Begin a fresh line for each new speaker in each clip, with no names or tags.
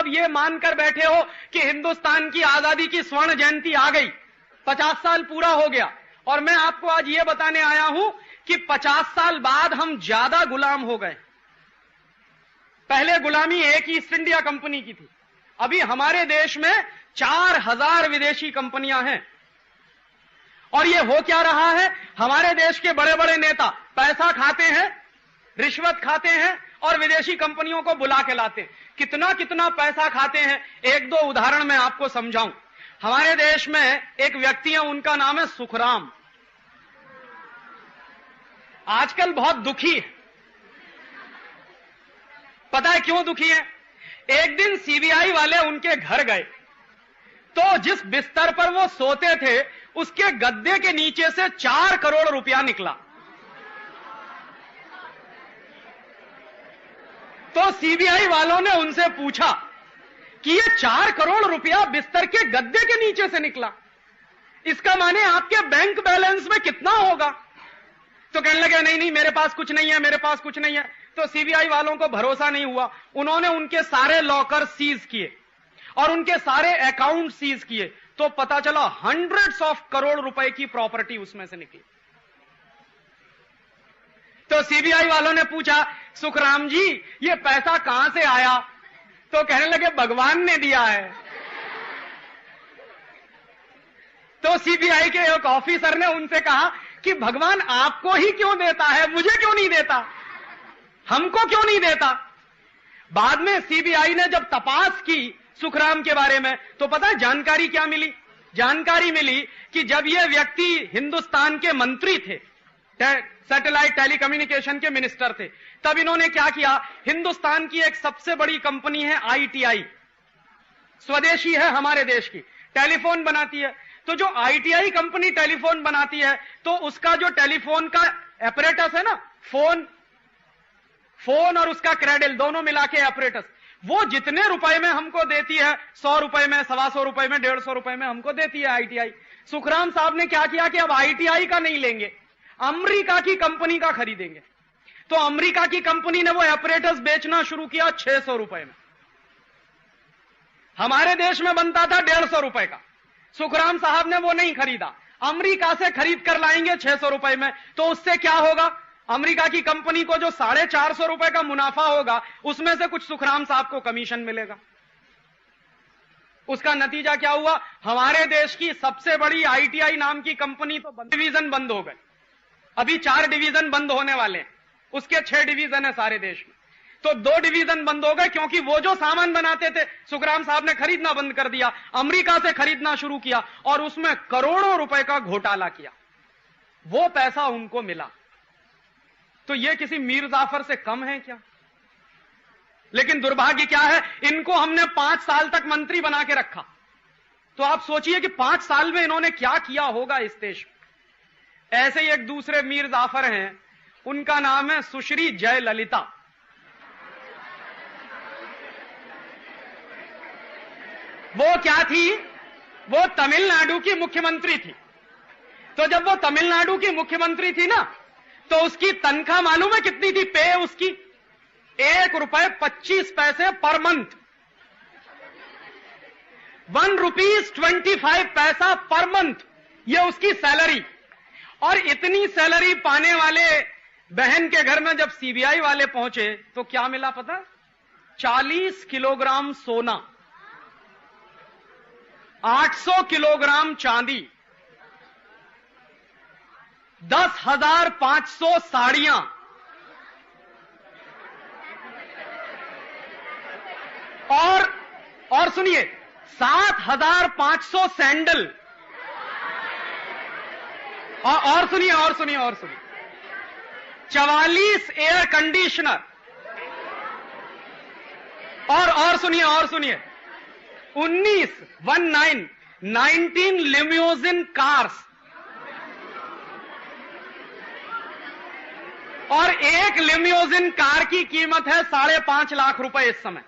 ये मानकर बैठे हो कि हिंदुस्तान की आजादी की स्वर्ण जयंती आ गई, 50 साल पूरा हो गया, और मैं आपको आज ये बताने आया हूं कि 50 साल बाद हम ज्यादा गुलाम हो गए। पहले गुलामी एक ही ईस्ट इंडिया कंपनी की थी, अभी हमारे देश में 4000 विदेशी कंपनियां हैं। और ये हो क्या रहा है, हमारे देश के बड़े बड़े नेता पैसा खाते हैं, रिश्वत खाते हैं और विदेशी कंपनियों को बुला के लाते हैं। कितना कितना पैसा खाते हैं, एक दो उदाहरण मैं आपको समझाऊं। हमारे देश में एक व्यक्ति है, उनका नाम है सुखराम। आजकल बहुत दुखी है। पता है क्यों दुखी है? एक दिन सीबीआई वाले उनके घर गए तो जिस बिस्तर पर वो सोते थे उसके गद्दे के नीचे से 4 करोड़ रुपया निकला। तो सीबीआई वालों ने उनसे पूछा कि ये 4 करोड़ रुपया बिस्तर के गद्दे के नीचे से निकला, इसका माने आपके बैंक बैलेंस में कितना होगा? तो कहने लगे नहीं नहीं, मेरे पास कुछ नहीं है, मेरे पास कुछ नहीं है। तो सीबीआई वालों को भरोसा नहीं हुआ, उन्होंने उनके सारे लॉकर सीज किए और उनके सारे अकाउंट सीज किए, तो पता चला हंड्रेड्स ऑफ करोड़ रुपए की प्रॉपर्टी उसमें से निकली। तो सीबीआई वालों ने पूछा, सुखराम जी ये पैसा कहां से आया? तो कहने लगे भगवान ने दिया है। तो सीबीआई के एक ऑफिसर ने उनसे कहा कि भगवान आपको ही क्यों देता है, मुझे क्यों नहीं देता, हमको क्यों नहीं देता? बाद में सीबीआई ने जब तपास की सुखराम के बारे में, तो पता है जानकारी क्या मिली? जानकारी मिली कि जब ये व्यक्ति हिंदुस्तान के मंत्री थे, सैटेलाइट टेलीकम्युनिकेशन के मिनिस्टर थे, तब इन्होंने क्या किया, हिंदुस्तान की एक सबसे बड़ी कंपनी है आईटीआई, स्वदेशी है हमारे देश की, टेलीफोन बनाती है। तो जो आईटीआई कंपनी टेलीफोन बनाती है, तो उसका जो टेलीफोन का एपरेटस है ना, फोन और उसका क्रेडल दोनों मिला के एपरेटस, वो जितने रुपए में हमको देती है, 100 रुपए में, 125 रुपए में, 150 रुपए में हमको देती है आईटीआई। सुखराम साहब ने क्या किया कि अब आईटीआई का नहीं लेंगे, अमेरिका की कंपनी का खरीदेंगे। तो अमेरिका की कंपनी ने वो एपरेटस बेचना शुरू किया 600 रुपए में। हमारे देश में बनता था 150 रुपए का, सुखराम साहब ने वो नहीं खरीदा, अमेरिका से खरीद कर लाएंगे 600 रुपए में। तो उससे क्या होगा, अमेरिका की कंपनी को जो 450 रुपए का मुनाफा होगा, उसमें से कुछ सुखराम साहब को कमीशन मिलेगा। उसका नतीजा क्या हुआ, हमारे देश की सबसे बड़ी आईटीआई नाम की कंपनी तो डिवीजन बंद हो गए, अभी 4 डिवीजन बंद होने वाले हैं, उसके 6 डिवीजन है सारे देश में। तो 2 डिवीजन बंद हो गए क्योंकि वो जो सामान बनाते थे सुखराम साहब ने खरीदना बंद कर दिया, अमेरिका से खरीदना शुरू किया और उसमें करोड़ों रुपए का घोटाला किया, वो पैसा उनको मिला। तो ये किसी मीर जाफर से कम है क्या? लेकिन दुर्भाग्य क्या है, इनको हमने 5 साल तक मंत्री बना के रखा। तो आप सोचिए कि 5 साल में इन्होंने क्या किया होगा इस देश में। ऐसे ही एक दूसरे मीर जाफर हैं, उनका नाम है सुश्री जयललिता। वो क्या थी, वो तमिलनाडु की मुख्यमंत्री थी। तो जब वो तमिलनाडु की मुख्यमंत्री थी ना, तो उसकी तनख्वाह मालूम है कितनी थी? पे उसकी ₹1.25 पर मंथ, ₹1.25 पर मंथ, ये उसकी सैलरी। और इतनी सैलरी पाने वाले बहन के घर में जब सीबीआई वाले पहुंचे तो क्या मिला पता? 40 किलोग्राम सोना, 800 किलोग्राम चांदी, 10,500 साड़ियां और सुनिए 7,500 सैंडल और सुनिए 44 एयर कंडीशनर और सुनिए 19 लिम्यूजिन कार्स और एक लिम्यूजिन कार की कीमत है 5.5 लाख रुपए इस समय।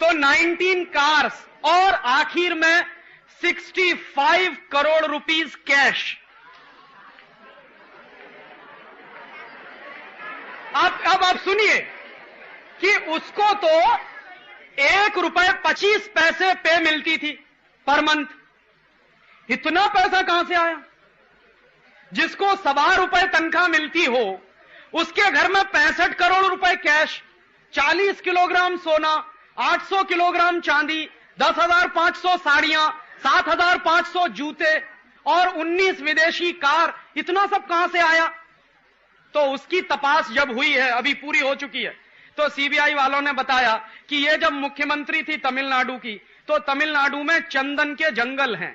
तो 19 कार्स और आखिर में 65 करोड़ रुपीस कैश। अब आप सुनिए कि उसको तो 1 ₹1.25 पे मिलती थी पर मंथ। इतना पैसा कहां से आया? जिसको ₹1.25 तनख्वाह मिलती हो, उसके घर में 65 करोड़ रुपए कैश, 40 किलोग्राम सोना, 800 किलोग्राम चांदी, 10,500 साड़ियां, 7,500 जूते और 19 विदेशी कार, इतना सब कहां से आया? तो उसकी तपास जब हुई है, अभी पूरी हो चुकी है, तो सीबीआई वालों ने बताया कि ये जब मुख्यमंत्री थी तमिलनाडु की, तो तमिलनाडु में चंदन के जंगल हैं।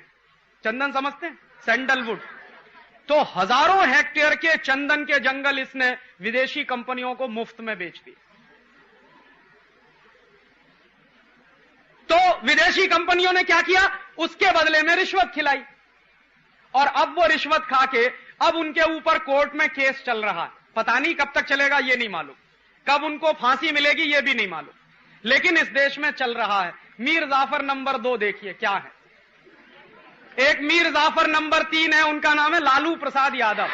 चंदन समझते हैं? सैंडलवुड। तो हजारों हेक्टेयर के चंदन के जंगल इसने विदेशी कंपनियों को मुफ्त में बेच दिए। तो विदेशी कंपनियों ने क्या किया? उसके बदले में रिश्वत खिलाई, और अब वो रिश्वत खाके अब उनके ऊपर कोर्ट में केस चल रहा है। पता नहीं कब तक चलेगा, ये नहीं मालूम, कब उनको फांसी मिलेगी ये भी नहीं मालूम, लेकिन इस देश में चल रहा है। मीर जाफर नंबर 2 देखिए क्या है। एक मीर जाफर नंबर 3 है, उनका नाम है लालू प्रसाद यादव।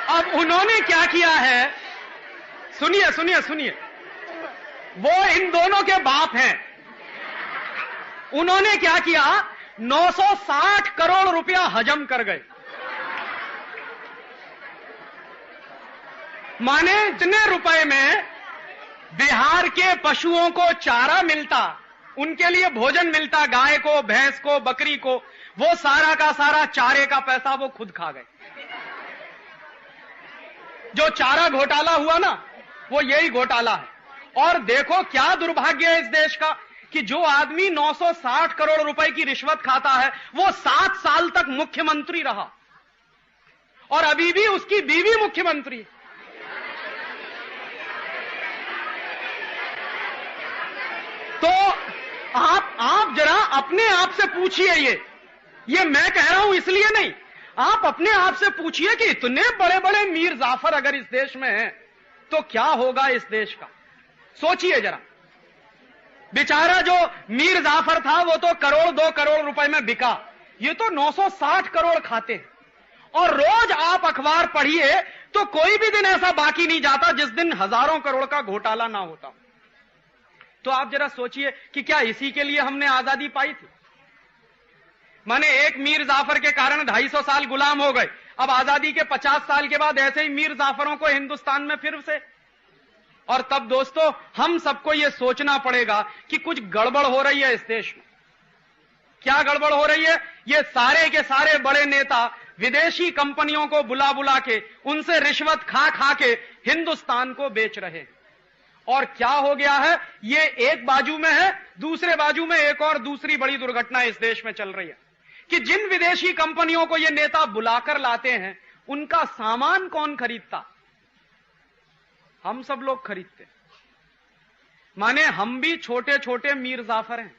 अब उन्होंने क्या किया है, सुनिए सुनिए सुनिए, वो इन दोनों के बाप हैं। उन्होंने क्या किया, 960 करोड़ रुपया हजम कर गए। माने इतने रुपए में बिहार के पशुओं को चारा मिलता, उनके लिए भोजन मिलता, गाय को, भैंस को, बकरी को, वो सारा का सारा चारे का पैसा वो खुद खा गए। जो चारा घोटाला हुआ ना, वो यही घोटाला है। और देखो क्या दुर्भाग्य है इस देश का कि जो आदमी 960 करोड़ रुपए की रिश्वत खाता है, वो 7 साल तक मुख्यमंत्री रहा, और अभी भी उसकी बीवी मुख्यमंत्री। तो आप जरा अपने आप से पूछिए, ये मैं कह रहा हूं इसलिए नहीं, आप अपने आप से पूछिए कि इतने बड़े बड़े मीर जाफर अगर इस देश में हैं, तो क्या होगा इस देश का। सोचिए जरा, बेचारा जो मीर जाफर था वो तो करोड़ 2 करोड़ रुपए में बिका, ये तो 960 करोड़ खाते हैं। और रोज आप अखबार पढ़िए तो कोई भी दिन ऐसा बाकी नहीं जाता जिस दिन हजारों करोड़ का घोटाला ना होता। तो आप जरा सोचिए कि क्या इसी के लिए हमने आजादी पाई थी? माने एक मीर जाफर के कारण 250 साल गुलाम हो गए, अब आजादी के 50 साल के बाद ऐसे ही मीर जाफरों को हिंदुस्तान में फिर से। और तब दोस्तों हम सबको यह सोचना पड़ेगा कि कुछ गड़बड़ हो रही है इस देश में। क्या गड़बड़ हो रही है? ये सारे के सारे बड़े नेता विदेशी कंपनियों को बुला बुला के उनसे रिश्वत खा खा के हिंदुस्तान को बेच रहे हैं। और क्या हो गया है, ये एक बाजू में है, दूसरे बाजू में एक और दूसरी बड़ी दुर्घटना इस देश में चल रही है कि जिन विदेशी कंपनियों को ये नेता बुलाकर लाते हैं, उनका सामान कौन खरीदता? हम सब लोग खरीदते। माने हम भी छोटे छोटे मीर जाफर हैं।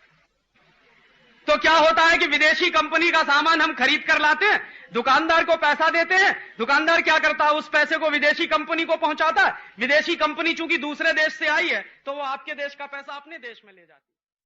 तो क्या होता है कि विदेशी कंपनी का सामान हम खरीद कर लाते हैं, दुकानदार को पैसा देते हैं, दुकानदार क्या करता है, उस पैसे को विदेशी कंपनी को पहुंचाता है। विदेशी कंपनी चूंकि दूसरे देश से आई है, तो वो आपके देश का पैसा अपने देश में ले जाती है।